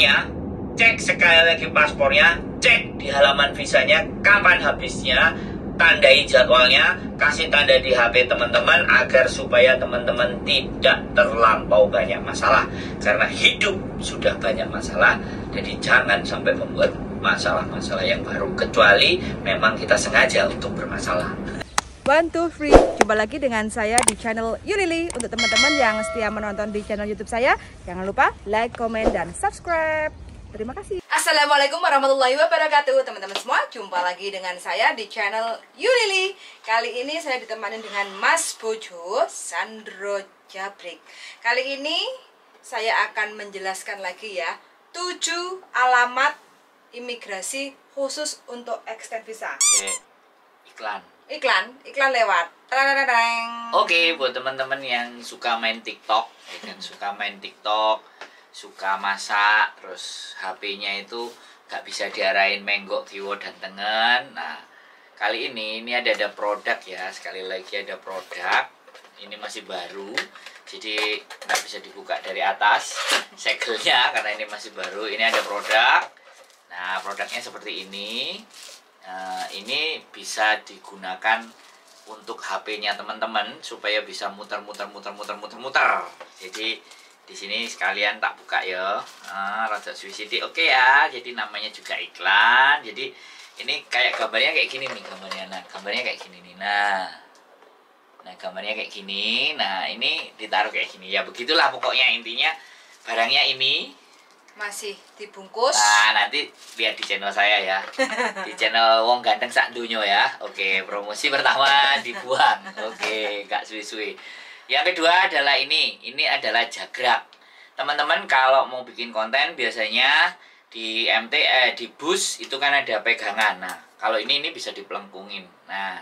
paspornya, cek sekali lagi paspornya, cek di halaman visanya, kapan habisnya, tandai jadwalnya, kasih tanda di HP teman-teman agar supaya teman-teman tidak terlampau banyak masalah. Karena hidup sudah banyak masalah, jadi jangan sampai membuat masalah-masalah yang baru, kecuali memang kita sengaja untuk bermasalah. 1, 2, 3, jumpa lagi dengan saya di channel Yulili. Untuk teman-teman yang setia menonton di channel YouTube saya, jangan lupa like, comment, dan subscribe. Terima kasih. Assalamualaikum warahmatullahi wabarakatuh, teman-teman semua. Jumpa lagi dengan saya di channel Yulili. Kali ini saya ditemani dengan Mas Bojo Sandro Jabrik. Kali ini saya akan menjelaskan lagi ya 7 alamat imigrasi khusus untuk extend visa. Iklan lewat. Oke, buat teman-teman yang suka main TikTok, ya kan, suka masak, terus HP-nya itu gak bisa diarahin menggok, kiwo, dan tengen. Nah, kali ini ada produk ya, sekali lagi ada produk. Ini masih baru, jadi nggak bisa dibuka dari atas segelnya karena ini masih baru. Ini ada produk. Nah, produknya seperti ini. Ini bisa digunakan untuk HP-nya teman-teman supaya bisa muter-muter. Jadi di sini sekalian tak buka ya. Rada suwi-sithik. Oke ya. Jadi namanya juga iklan. Jadi ini kayak gambarnya kayak gini nih gambarnya. Nah, gambarnya kayak gini nih. Nah, gambarnya kayak gini. Nah, ini ditaruh kayak gini. Ya begitulah pokoknya, intinya barangnya ini masih dibungkus. Nah, nanti lihat di channel saya ya. Di channel Wong Ganteng Sak Dunyo ya. Oke, promosi pertama dibuang. Oke, gak suwi-suwi. Yang kedua adalah ini. Ini adalah jagrak. Teman-teman kalau mau bikin konten biasanya di di bus itu kan ada pegangan. Nah, kalau ini bisa dipelengkungin. Nah,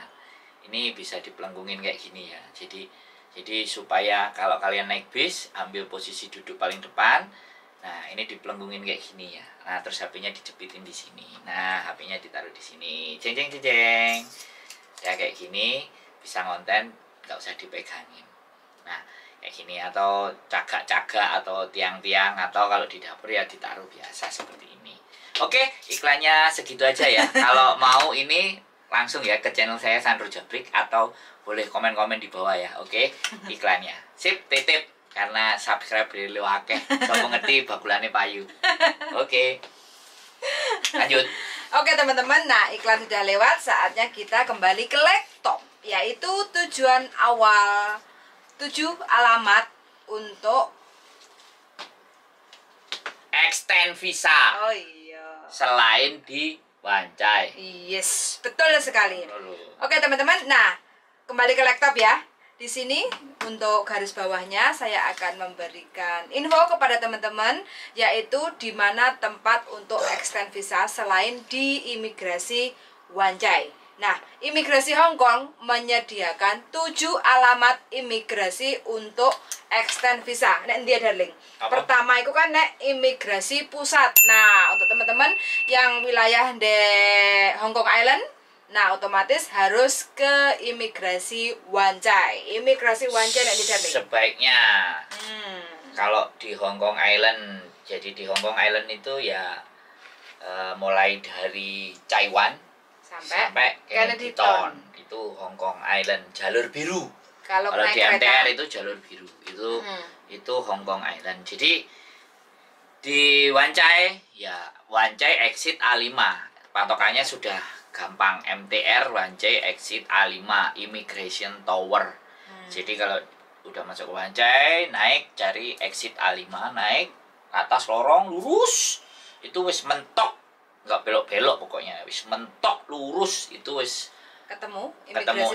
ini bisa dipelengkungin kayak gini ya. Jadi supaya kalau kalian naik bis ambil posisi duduk paling depan. Nah, ini dipelengkungin kayak gini ya. Nah, terus HP-nya dijepitin di sini. Nah, HP-nya ditaruh di sini. Jeng. Ya kayak gini bisa ngonten, nggak usah dipegangin. Nah, kayak gini, atau cagak-cagak atau tiang-tiang, atau kalau di dapur ya ditaruh biasa seperti ini. Oke, iklannya segitu aja ya. Kalau mau ini langsung ya ke channel saya Sandro Jabrik, atau boleh komen-komen di bawah ya. Oke, iklannya. Sip, titip. Karena subscribe dari lu akeh, so ngerti bakulane payu. Oke. Lanjut. Oke teman-teman, nah iklan sudah lewat, saatnya kita kembali ke laptop, yaitu tujuan awal 7 alamat untuk extend visa. Oh iya. Selain di Wancai. Yes, betul sekali. Oke teman-teman, nah kembali ke laptop ya. Di sini untuk garis bawahnya saya akan memberikan info kepada teman-teman, yaitu di mana tempat untuk extend visa selain di imigrasi Wancai. Nah, imigrasi Hong Kong menyediakan 7 alamat imigrasi untuk extend visa. Nek dia darling. Apa? Pertama itu kan nek imigrasi pusat. Nah, untuk teman-teman yang wilayah di Hong Kong Island, nah otomatis harus ke imigrasi Wancai. Imigrasi Wancai nek di darling. Sebaiknya kalau di Hong Kong Island, jadi di Hong Kong Island itu ya mulai dari Taiwan sampai Kennedy-town itu Hong Kong Island, jalur biru. Kalau di MTR itu jalur biru, itu Hong Kong Island. Jadi di Wancai ya, Wancai exit A5, patokannya sudah gampang, MTR Wancai exit A5 Immigration Tower. Jadi kalau udah masuk ke Wancai, naik cari exit A5, naik atas lorong lurus, itu wis mentok, nggak belok-belok pokoknya, wis mentok lurus itu wis ketemu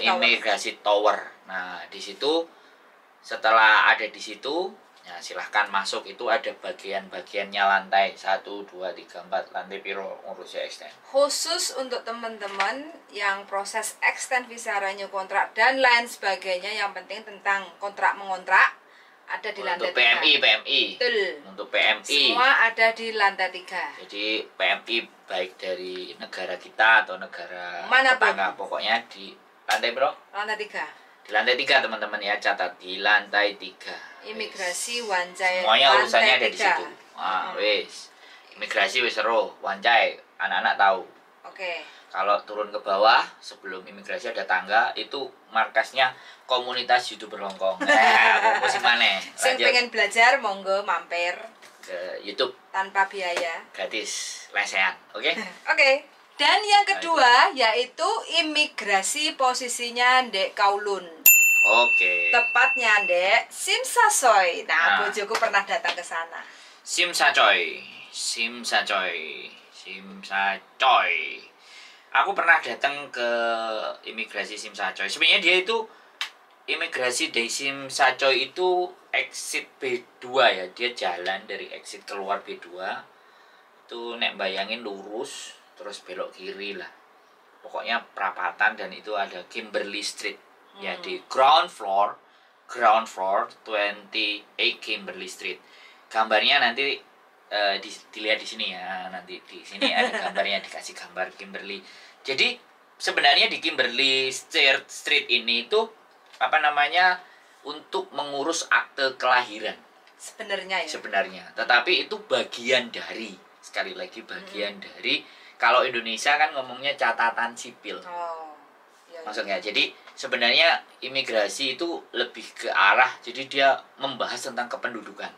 Imigrasi Tower. Nah, di situ setelah ada di situ, ya silahkan masuk. Itu ada bagian-bagiannya, lantai 1, 2, 3, 4, lantai piro ngurusnya extend. Khusus untuk teman-teman yang proses extend visa, renew kontrak dan lain sebagainya, yang penting tentang kontrak mengontrak, ada di lantai 3. Untuk PMI. Betul. Untuk PMI. Semua ada di lantai 3. Jadi PMI baik dari negara kita atau negara tetangga, pokoknya di lantai bro? Lantai 3. Di lantai 3 teman-teman ya, catat di lantai 3. Imigrasi Wancai. Semuanya urusannya ada di situ. Wis. Imigrasi wis seru, Wancai, anak-anak tahu. Oke. Kalau turun ke bawah sebelum imigrasi ada tangga, itu markasnya komunitas YouTuber Hongkong. Nah, musik mana? Sing pengen belajar monggo mampir ke YouTube tanpa biaya. gratis lesehan, oke? Oke. Dan yang kedua yaitu imigrasi posisinya Ndek Kowloon. Oke. Tepatnya Ndek Simsasoy. Nah, bojoku pernah datang ke sana. Simsacoy. Aku pernah datang ke imigrasi Simsacoy. Sebenarnya dia itu imigrasi dari Simsacoy itu exit B2 ya. Dia jalan dari exit keluar B2. Itu nek bayangin lurus terus belok kiri lah. Pokoknya perapatan dan itu ada Kimberley Street. Ya di ground floor 28 Kimberley Street. Gambarnya nanti dilihat di sini ya, nanti di sini ada gambarnya, dikasih gambar Kimberley. Jadi sebenarnya di Kimberley Street ini itu apa namanya untuk mengurus akte kelahiran sebenarnya ya. Sebenarnya, tetapi itu bagian dari, sekali lagi bagian dari, kalau Indonesia kan ngomongnya catatan sipil. Ya, maksudnya. Jadi sebenarnya imigrasi itu lebih ke arah, jadi dia membahas tentang kependudukan.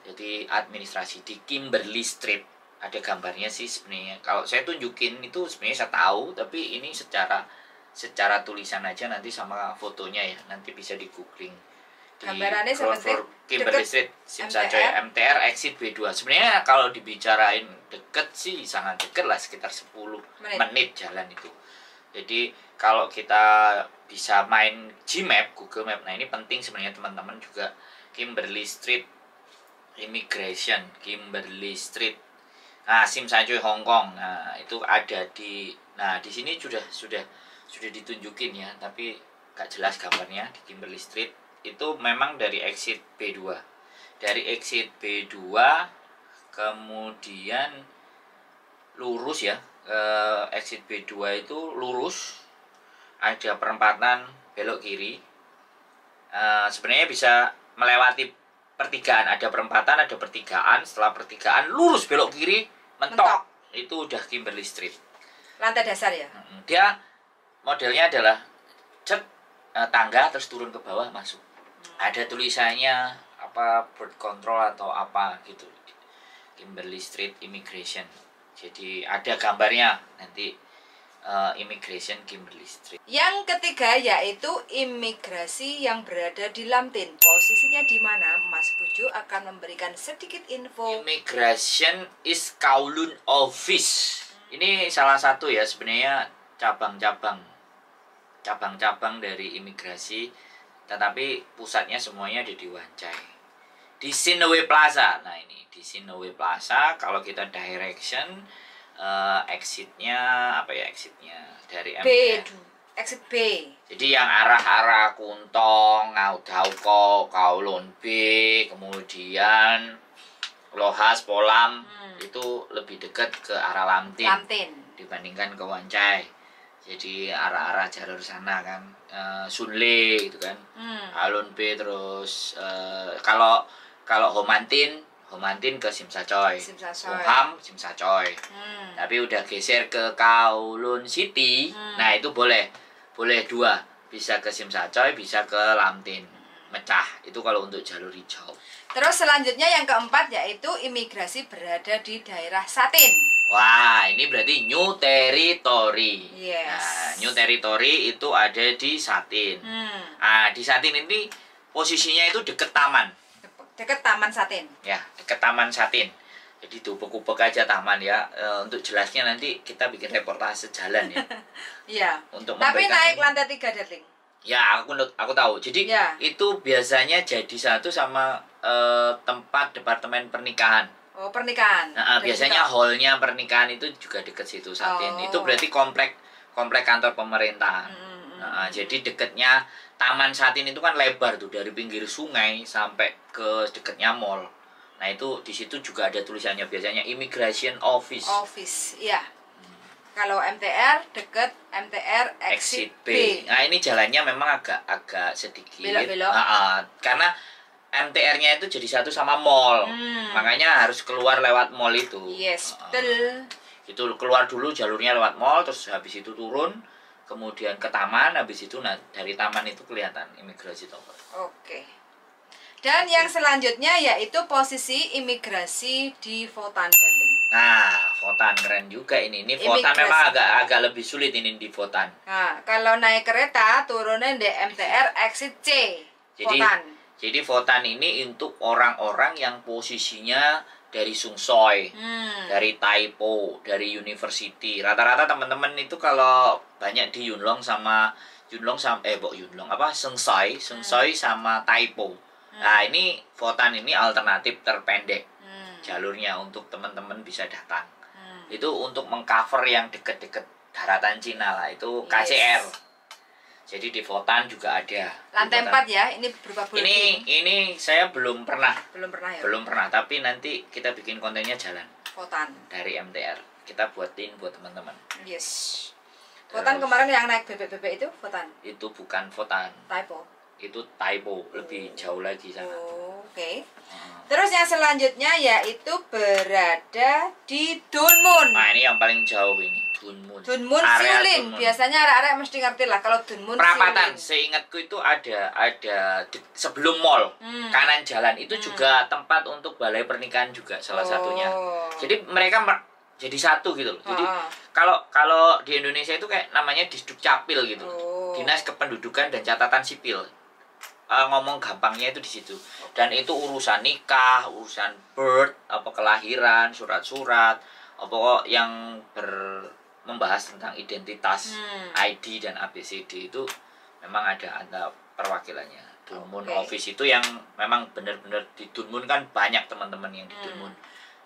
Jadi administrasi di Kimberley Street ada gambarnya sih sebenarnya. Kalau saya tunjukin itu sebenarnya saya tahu, tapi ini secara tulisan aja nanti sama fotonya ya, nanti bisa di googling. Gambarannya seperti Kimberley Street, Simsacoy, MTR exit B2. Sebenarnya kalau dibicarain deket sih sangat deket lah, sekitar 10 menit jalan itu. Jadi kalau kita bisa main Gmap, Google Map, nah ini penting sebenarnya teman-teman juga. Kimberley Street Immigration, Kimberley Street, nah Simsacoy Hong Kong. Nah itu ada di, nah di sini sudah ditunjukin ya, tapi gak jelas gambarnya. Di Kimberley Street itu memang dari exit B2, kemudian lurus ya, exit B2 itu lurus, ada perempatan belok kiri. Sebenarnya bisa melewati pertigaan, ada perempatan, ada pertigaan. Setelah pertigaan lurus belok kiri, mentok. Itu udah Kimberley Street. Lantai dasar ya. Dia modelnya adalah tangga terus turun ke bawah masuk. Ada tulisannya apa, birth control atau apa gitu. Kimberley Street Immigration. Jadi ada gambarnya nanti, Immigration Kimberley Street. Yang ketiga yaitu imigrasi yang berada di Lamtin. Posisinya di mana? Mas Puju akan memberikan sedikit info. Immigration is Kowloon Office. Ini salah satu ya sebenarnya cabang-cabang dari imigrasi, tetapi pusatnya semuanya ada di Wancai. Di Sinoway Plaza. Nah ini di Sinoway Plaza, kalau kita direction exitnya apa ya, exitnya dari B2, exit B. Jadi yang arah Kuntong, Ngaudauko, Kowloon B, kemudian Lohas, Polam, itu lebih dekat ke arah Lamtin dibandingkan ke Wancai. Jadi arah-arah jalur sana kan, Sunle gitu kan, Kowloon B, terus kalau Homantin ke Simsacoy, Oham Simsacoy. Tapi udah geser ke Kowloon City. Nah itu boleh dua, bisa ke Simsacoy, bisa ke Lamtin, mecah. Itu kalau untuk jalur hijau. Terus selanjutnya yang keempat yaitu imigrasi berada di daerah Satin. Wah, ini berarti New Territory. Yes. Nah, New Territory itu ada di Satin. Nah, di Satin ini posisinya itu deket taman. Deket Taman Satin. Ya, deket Taman Satin. Jadi dubek-ubek aja taman ya. Untuk jelasnya nanti kita bikin reportase jalan ya. Iya. Tapi naik lantai 3, Darling. Ya, aku tahu. Jadi ya, itu biasanya jadi satu sama tempat departemen pernikahan. Oh, pernikahan. Nah, biasanya hallnya pernikahan itu juga deket situ Satin. Itu berarti komplek kantor pemerintah. Nah, jadi deketnya Taman Satin itu kan lebar tuh, dari pinggir sungai sampai ke deketnya mall. Nah itu di situ juga ada tulisannya biasanya Immigration Office. Iya. Kalau MTR deket MTR exit B. Nah ini jalannya memang agak sedikit belok-belok. Karena MTR-nya itu jadi satu sama mall. Makanya harus keluar lewat mall itu. Yes, betul. Itu keluar dulu jalurnya lewat mall, terus habis itu turun, kemudian ke taman, habis itu dari taman itu kelihatan imigrasi tower. Oke. Dan yang selanjutnya yaitu posisi imigrasi di Votan, darling. Nah, Votan keren juga ini. Ini Votan memang agak lebih sulit ini di Votan. Nah, kalau naik kereta turunnya di MTR exit C. Votan. Jadi Votan ini untuk orang-orang yang posisinya dari Sungsoi, dari Taipo, dari University. Rata-rata teman-teman itu kalau banyak di Sungsoi sama Taipo. Nah, ini Votan ini alternatif terpendek jalurnya untuk teman-teman bisa datang. Itu untuk mengcover yang deket-deket daratan Cina lah, itu KCR. Jadi di Votan juga ada. Lantai 4 ya, ini berupa bulletin. Ini saya belum pernah. Belum pernah ya? Belum pernah, tapi nanti kita bikin kontennya jalan. Votan. Dari MTR. Kita buatin buat teman-teman. Yes. Votan kemarin yang naik bebek-bebek itu Votan? Itu bukan Votan. Taipo. Itu Taipo, lebih jauh lagi sana. Oke. Terus yang selanjutnya yaitu berada di Dunmun. Nah, ini yang paling jauh ini, Dunmun. Dunmun Siulin. Biasanya arek-arek mesti ngerti lah kalau Dunmun Perapatan. Siulin. Seingatku itu ada sebelum mall, kanan jalan itu juga tempat untuk balai pernikahan juga salah satunya. Jadi mereka jadi satu gitu loh. Jadi kalau di Indonesia itu kayak namanya Disdukcapil gitu. Dinas Kependudukan dan Catatan Sipil. Ngomong gampangnya itu di situ. Dan itu urusan nikah, urusan birth, kelahiran, surat-surat, yang membahas tentang identitas, ID dan ABCD itu memang ada perwakilannya. Dunmun Office itu yang memang benar-benar di Dunmun kan banyak teman-teman yang di Dunmun.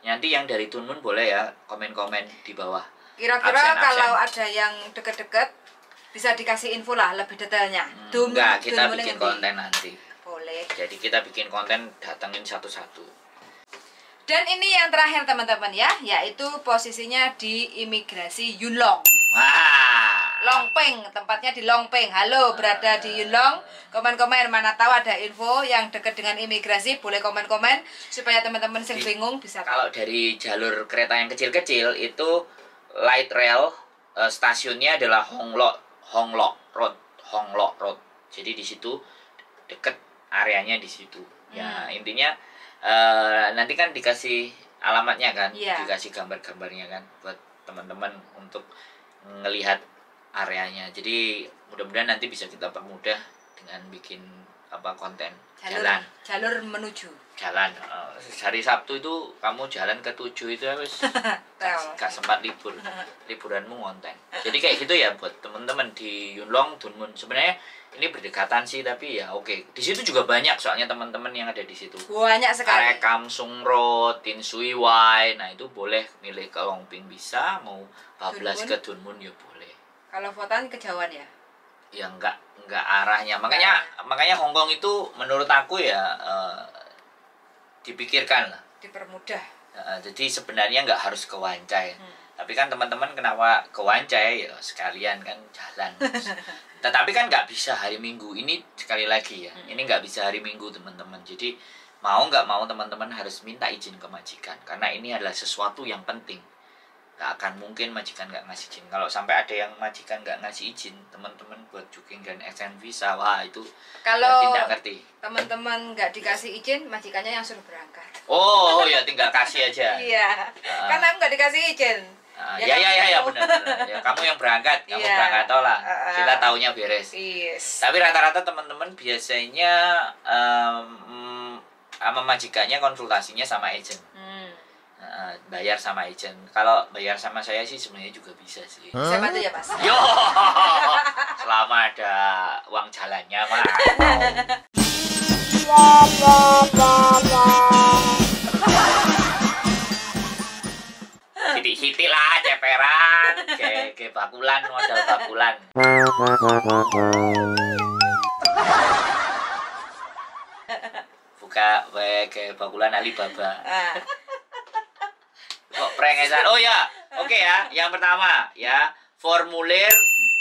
Nanti yang dari Dunmun boleh ya komen-komen di bawah. Kira-kira kalau ada yang deket-deket bisa dikasih info lah lebih detailnya. Enggak, kita bikin konten nanti. Boleh. Jadi kita bikin konten, datengin satu-satu. Dan ini yang terakhir teman-teman ya, yaitu posisinya di imigrasi Yunlong. Wah. Longpeng, tempatnya di Longpeng. Halo, berada di Yunlong. Komen-komen, mana tahu ada info yang dekat dengan imigrasi, boleh komen-komen supaya teman-teman yang bingung bisa. Kalau dari jalur kereta yang kecil-kecil itu light rail, stasiunnya adalah Honglo Road. Jadi di situ deket areanya di situ. Ya, intinya nanti kan dikasih alamatnya kan, dikasih gambar-gambarnya kan buat teman-teman untuk ngelihat areanya. Jadi mudah-mudahan nanti bisa kita permudah dengan bikin konten jalur menuju jalan. Hari Sabtu itu kamu jalan ke 7 itu habis gak sempat liburanmu konten. Jadi kayak gitu ya buat teman-teman di Yunlong, Dunmun. Sebenarnya ini berdekatan sih, tapi ya oke. Di situ juga banyak soalnya teman-teman yang ada di situ. Banyak sekali. Kamsung Road, Tin Sui Wai. Nah, itu boleh milih ke Longping bisa, mau bablas ke Dunmun ya boleh. Kalau Votan kejauhan ya? Ya enggak arahnya. Makanya Hongkong itu menurut aku ya dipikirkan lah, dipermudah. Jadi sebenarnya nggak harus ke Wancai. Tapi kan teman-teman kenapa ke Wancai ya sekalian kan jalan. Tetapi kan nggak bisa hari Minggu ini, sekali lagi ya, ini nggak bisa hari Minggu teman-teman. Jadi mau nggak mau teman-teman harus minta izin ke majikan karena ini adalah sesuatu yang penting. Nggak akan mungkin majikan nggak ngasih izin. Kalau sampai ada yang majikan nggak ngasih izin, teman-teman buat booking dan extend visa, wah itu kalau tidak ngerti. Teman-teman nggak dikasih izin, majikannya yang suruh berangkat. Oh ya, tinggal kasih aja. Iya, karena nggak dikasih izin. Ya benar. Ya, kamu yang berangkat, berangkat tau lah. Kita taunya beres. Yes. Tapi rata-rata teman-teman biasanya sama majikannya konsultasinya sama agent. Bayar sama agent. Kalau bayar sama saya sih sebenarnya juga bisa sih. Siapa tuh ya Mas? Yo, selama ada uang jalannya mah. Sidik-sidik lah, ceperan, kayak bakulan, modal bakulan. Buka kayak bakulan Alibaba. Kok prengesan? Oh ya, oke ya. Yang pertama ya, formulir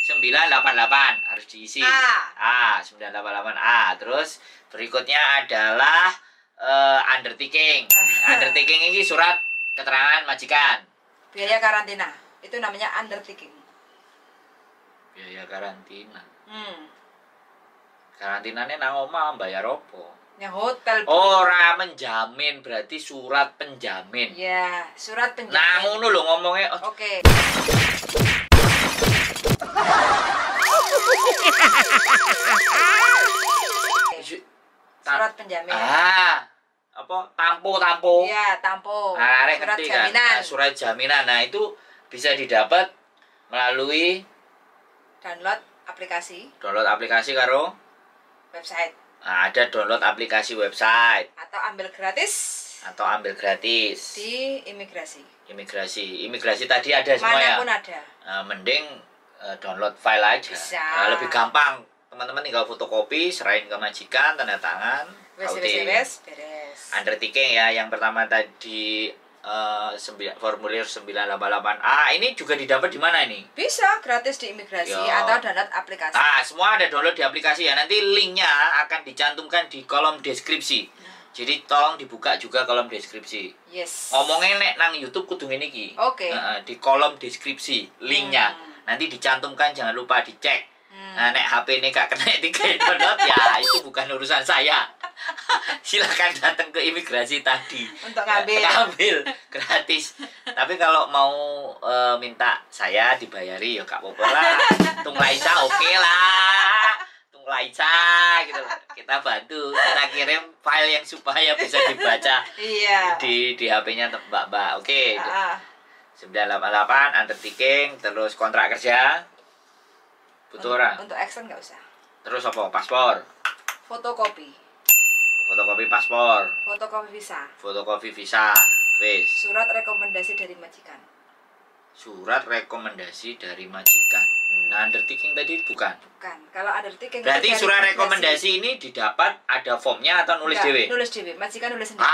988 harus diisi. A 988A. Terus berikutnya adalah undertaking. Undertaking ini surat keterangan majikan. Biaya karantina. Itu namanya undertaking. Biaya karantina. Karantinanya nang omah bayar opo? Yang hotel. Ora menjamin, berarti surat penjamin. Ya, surat penjamin. Nah, ngono lho ngomongnya. Oke. Surat penjamin. Apa? Tampo. Iya, tampo. Nah, surat ngerti jaminan. Kan? Nah, surat jaminan. Nah, itu bisa didapat melalui download aplikasi karo website. Nah, ada download aplikasi website Atau ambil gratis di imigrasi tadi ada semua ya. Manapun ada. Mending download file aja. Bisa. Lebih gampang. Teman-teman tinggal fotokopi, serahin ke majikan, tanda tangan. Beres. Undertaking ya, yang pertama tadi formulir 988A. Ini juga didapat di mana ini? Bisa gratis di imigrasi atau download aplikasi. Semua ada download di aplikasi ya. Nanti linknya akan dicantumkan di kolom deskripsi. Jadi tolong dibuka juga kolom deskripsi. Yes. Ngomongnya nek nang YouTube kudu ngene iki. Oke. Di kolom deskripsi linknya. Nanti dicantumkan, jangan lupa dicek. Nah, nek HP ini gak kena download ya itu bukan urusan saya. Silakan datang ke imigrasi tadi untuk ngambil gratis. Tapi kalau mau minta saya dibayari ya gak apa-apa lah. Tung Laisa oke lah. Tung Laisa gitu loh. Kita bantu, kita kirim file yang supaya bisa dibaca. Iya. Di HP-nya Mbak. Oke. 988 undertaking, terus kontrak kerja. Butuh orang. Untuk action nggak usah. Terus apa? Paspor. Fotokopi Paspor. Fotokopi visa. Wis. Surat rekomendasi dari majikan. Nah, undertaking tadi bukan. Kalau undertaking berarti surat rekomendasi ini didapat ada formnya atau nulis dhewe? Nulis dhewe. Majikan nulis sendiri.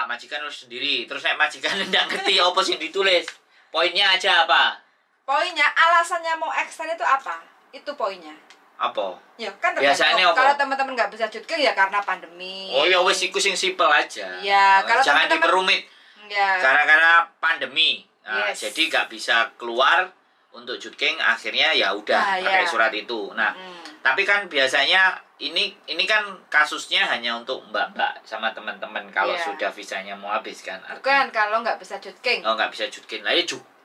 Majikan nulis sendiri. Terus nek majikan ndak ngerti apa sing ditulis. Poinnya aja apa? Poinnya, alasannya mau extend itu apa? Itu poinnya. Apa? Ya kan biasanya kalau teman-teman nggak bisa jutking ya karena pandemi. Oh ya wis iku sing simpel aja. Ya, kalau jangan diperumit. Ya. Karena pandemi. Nah, Yes. jadi nggak bisa keluar untuk jutking, akhirnya ya udah pakai surat itu. Nah, tapi kan biasanya ini kan kasusnya hanya untuk mbak-mbak sama teman-teman kalau sudah visanya mau habis kan. Bukan kalau nggak bisa jutking. Oh, nggak bisa jutking. Nah,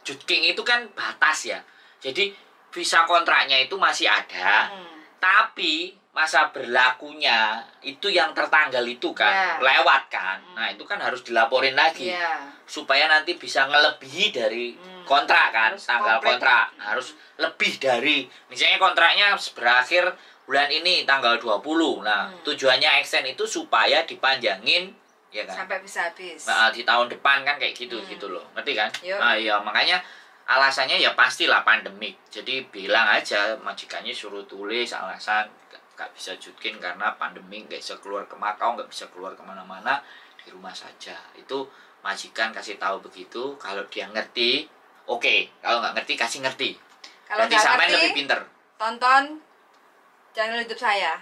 jutking itu kan batas ya. Jadi visa kontraknya itu masih ada, tapi masa berlakunya itu yang tertanggal itu kan lewat kan. Nah, itu kan harus dilaporin lagi supaya nanti bisa ngelebihi dari kontrak kan. Harus tanggal kontrak harus lebih dari, misalnya kontraknya berakhir bulan ini tanggal 20. Nah, tujuannya extend itu supaya dipanjangin ya kan. Sampai bisa habis. Nah, di tahun depan kan kayak gitu gitu loh. Ngerti kan? Nah, iya makanya alasannya ya pastilah pandemik. Jadi bilang aja majikannya suruh tulis alasan gak bisa jutking karena pandemi, gak bisa keluar ke Makau, gak bisa keluar kemana-mana, di rumah saja. Itu majikan kasih tahu begitu. Kalau dia ngerti, oke. Kalau nggak ngerti, kasih ngerti. Kalau berarti sampai lebih pinter. Tonton channel YouTube saya.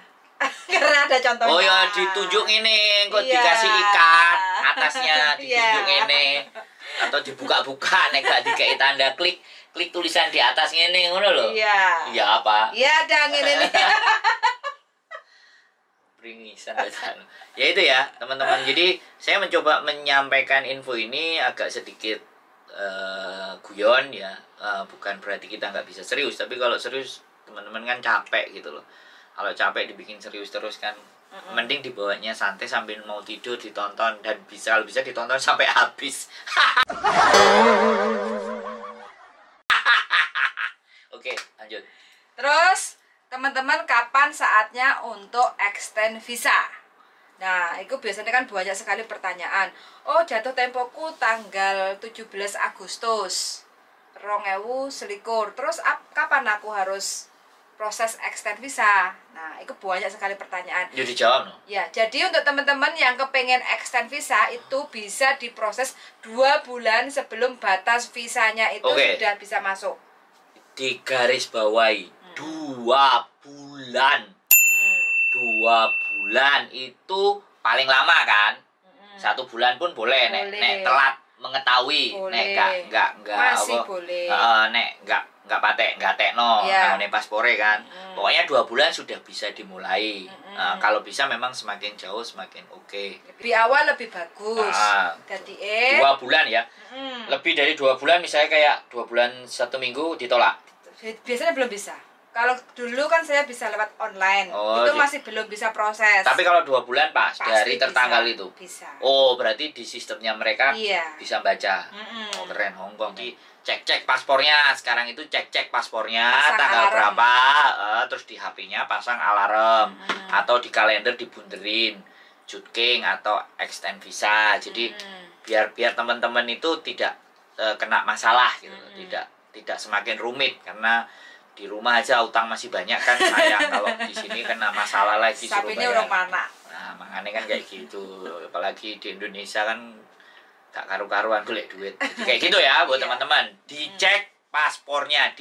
Karena ada contohnya. Oh ya, ditunjuk ini, kok dikasih ikat atasnya, ditunjuk ini. Atau dibuka-buka, nek gak dikai tanda klik tulisan di atas ini, ngono lho. Iya. Iya apa? Iya, ada ngene nih. Pringisan. Ya itu ya, teman-teman. Jadi, saya mencoba menyampaikan info ini agak sedikit guyon ya. Bukan berarti kita nggak bisa serius, tapi kalau serius teman-teman kan capek gitu loh. Kalau capek dibikin serius terus kan, mending dibawanya santai sambil mau tidur ditonton, dan bisa ditonton sampai habis. Oke, lanjut. Terus teman-teman, kapan saatnya untuk extend visa? Nah, itu biasanya kan banyak sekali pertanyaan. Oh, jatuh tempoku tanggal 17 Agustus 2021. Terus kapan aku harus proses extend visa? Nah, itu banyak sekali pertanyaan. Ya dijawab no? Ya, jadi untuk teman-teman yang kepengen extend visa itu bisa diproses 2 bulan sebelum batas visanya itu sudah bisa masuk. Di garis bawahi, 2 bulan. 2 bulan itu paling lama kan? 1 bulan pun boleh. Nek telat mengetahui, boleh. nek enggak masih apa, boleh. nek enggak tekno nang paspore kan. Pokoknya 2 bulan sudah bisa dimulai. Kalau bisa memang semakin jauh semakin oke. Lebih awal lebih bagus. Jadi 2 bulan ya. Lebih dari 2 bulan misalnya kayak 2 bulan 1 minggu ditolak. Biasanya belum bisa. Kalau dulu kan saya bisa lewat online, itu masih belum bisa proses. Tapi kalau 2 bulan Pak, dari Pasti tertanggal bisa, itu. Bisa. Oh, berarti di sistemnya mereka Iya. bisa baca. Oh, keren Hongkong. Cek-cek paspornya. Sekarang itu cek-cek paspornya Pasang tanggal alarm. berapa, terus di HP-nya pasang alarm atau di kalender dibunderin Jutking atau extend visa. Jadi biar teman-teman itu tidak kena masalah gitu. Tidak semakin rumit karena di rumah aja utang masih banyak kan, sayang kalau di sini kena masalah lagi suruh Sapinya bayar. orang mana? Nah, makanya kan kayak gitu. Apalagi di Indonesia kan gak karu-karuan golek duit. Jadi kayak gitu ya buat teman-teman. Dicek paspornya,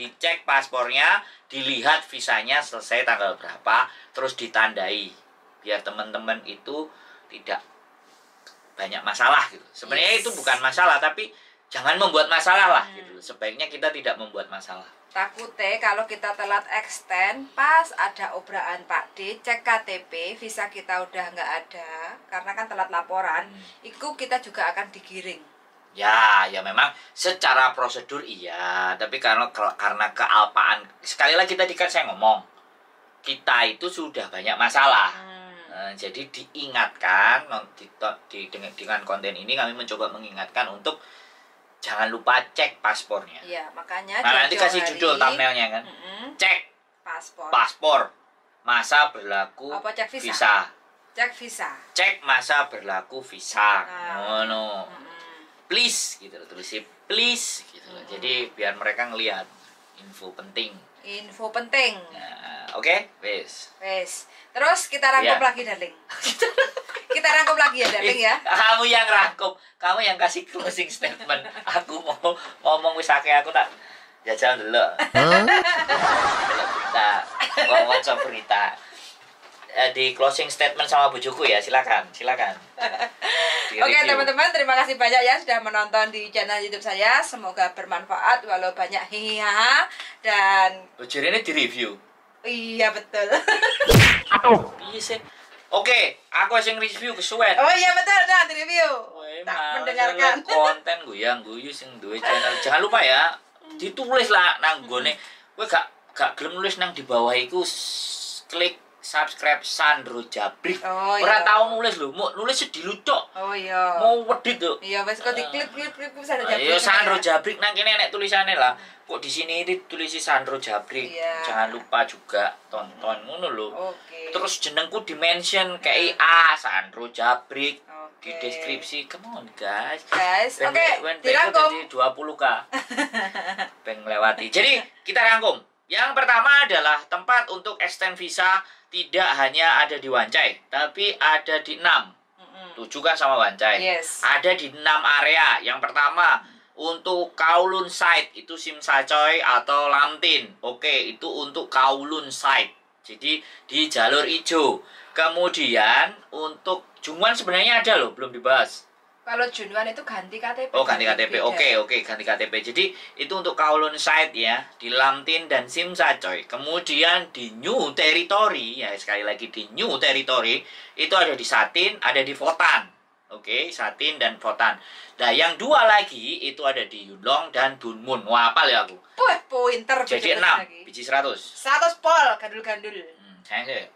dilihat visanya selesai tanggal berapa, terus ditandai biar teman-teman itu tidak banyak masalah gitu. Sebenarnya itu bukan masalah, tapi jangan membuat masalah lah gitu. Sebaiknya kita tidak membuat masalah. Takutnya kalau kita telat extend, pas ada obraan Pak D, cek KTP, visa kita udah nggak ada, karena kan telat laporan, itu kita juga akan digiring. Ya memang secara prosedur iya, tapi karena kealpaan, sekali lagi tadi kan saya ngomong, kita itu sudah banyak masalah. Jadi diingatkan dengan konten ini kami mencoba mengingatkan untuk jangan lupa cek paspornya. Iya, makanya nanti kasih judul thumbnailnya kan. Cek paspor. Masa berlaku apa cek visa? visa. Cek visa. Cek masa berlaku visa. No. Please gitu, tulis please gitu. Jadi biar mereka ngelihat info penting. Info penting. Nah, oke, wes. Terus kita rangkum lagi, darling. Kita rangkum lagi ya, darling ya. Kamu yang rangkum, kamu yang kasih closing statement. Aku mau ngomong wis akeh, aku tak jajal delok. Delok berita, wawancara berita. Di closing statement sama bujuku ya, silakan. Oke teman-teman, terima kasih banyak ya sudah menonton di channel YouTube saya. Semoga bermanfaat walau banyak hihiha dan bujur ini di review. Iya betul. Aduh, iya sih. Oke, aku sing review kesuwen. Oh iya betul, nah di review. Tak mendengarkan konten guyu sing duwe channel. Jangan lupa ya, ditulis lah nang gone. Kowe gak gelem nulis nang di bawah iku klik subscribe Sandro Jabrik. Ora tau nulis lho, mau nulis dilucuk. Oh iya. Mau wedit lho. Iya, wis kok diklik Sandro Jabrik. Ayo Sandro Jabrik nang kene nek tulisane lah. Kok di sini ditulisi Sandro Jabrik. Jangan lupa juga tonton ngono lho. Oke. Terus jenengku di-mention kayak Sandro Jabrik di deskripsi. Come on guys. Oke, dirangkum. Jadi 20k. Pengen lewati. Jadi kita rangkum. Yang pertama adalah tempat untuk extend visa tidak hanya ada di Wancai, tapi ada di 6. 7 kan sama Wancai. Yes. Ada di 6 area. Yang pertama untuk Kowloon Site itu Sim Sachoy atau Lamtin. Oke, itu untuk Kowloon Site. Jadi di jalur hijau. Kemudian untuk Jungwon sebenarnya ada loh, belum dibahas. Kalau Junwan itu ganti KTP. Oh, ganti KTP. Oke, ganti KTP. Jadi itu untuk Kowloon Site ya, di Lamtin dan Sim Sachoy. Kemudian di New Territory ya, sekali lagi di New Territory itu ada di Satin, ada di Fotan. Oke, Satin dan Fotan. Nah, yang 2 lagi itu ada di Yunlong dan Dunmun. Wah, apal ya aku. Wah, pointer. Jadi 6, biji 100. 100 pol, gandul-gandul. Sayang sih.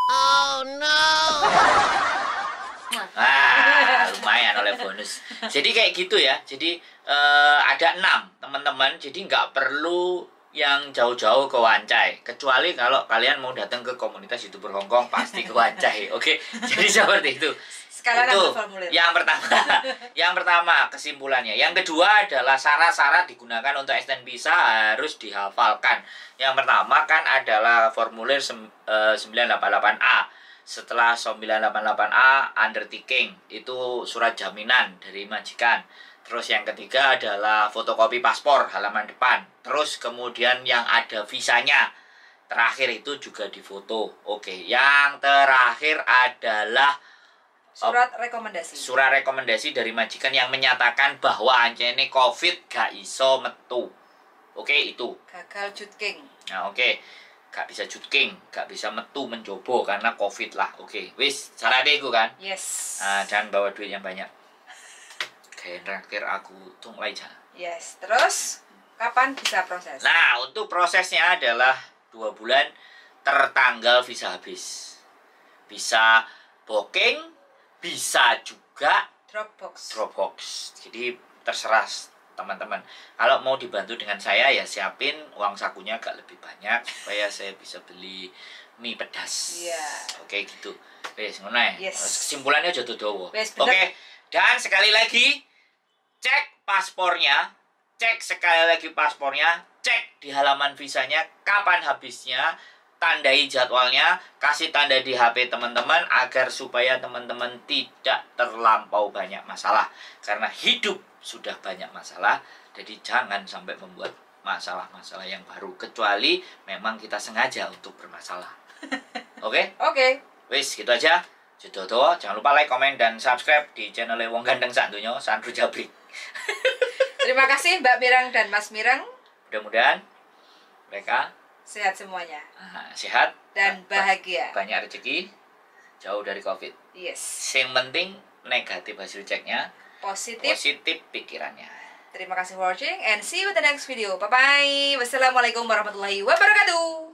Oh no. Lumayan oleh bonus. Jadi kayak gitu ya. Jadi ada 6 teman-teman. Jadi nggak perlu yang jauh-jauh ke Wancai. Kecuali kalau kalian mau datang ke komunitas YouTuber Hongkong pasti ke Wancai. Oke. Jadi seperti itu. Sekarang itu formulir. Yang pertama kesimpulannya. Yang kedua adalah syarat-syarat digunakan untuk extend visa harus dihafalkan. Yang pertama kan adalah formulir 988A. Setelah 988A undertaking itu surat jaminan dari majikan. Terus yang ketiga adalah fotokopi paspor halaman depan. Terus kemudian yang ada visanya. Terakhir itu juga difoto. Oke, yang terakhir adalah surat rekomendasi. Surat rekomendasi dari majikan yang menyatakan bahwa ini COVID gak iso metu. Oke, itu. Gagal jutking. Nah, oke. Gak bisa jutking, gak bisa metu mencoba karena COVID lah. Oke, wis, syaratnya itu kan? Yes. Nah, jangan bawa duit yang banyak. Terakhir aku mulai aja. Yes, terus kapan bisa proses? Nah, untuk prosesnya adalah 2 bulan tertanggal visa habis. Bisa booking, bisa juga Dropbox. Jadi terserah teman-teman. Kalau mau dibantu dengan saya ya siapin uang sakunya agak lebih banyak supaya saya bisa beli mie pedas. Oke, gitu. Wes, ngono ya. Kesimpulannya aja dodo. Oke. Dan sekali lagi cek paspornya, cek di halaman visanya kapan habisnya, tandai jadwalnya, kasih tanda di HP teman-teman agar supaya teman-teman tidak terlampau banyak masalah. Karena hidup sudah banyak masalah, jadi jangan sampai membuat masalah-masalah yang baru kecuali memang kita sengaja untuk bermasalah. Oke? Oke. Wis, gitu aja. Jodoh, jangan lupa like, komen, dan subscribe di channel Wong Gandeng sak donya, Sandro Jabrik. Terima kasih Mbak Mirang dan Mas Mirang. Mudah-mudahan mereka sehat semuanya. Sehat dan bahagia. Banyak rezeki, jauh dari COVID. Yes. Yang penting negatif hasil ceknya, positif pikirannya. Terima kasih for watching and see you in the next video. Bye bye. Wassalamualaikum warahmatullahi wabarakatuh.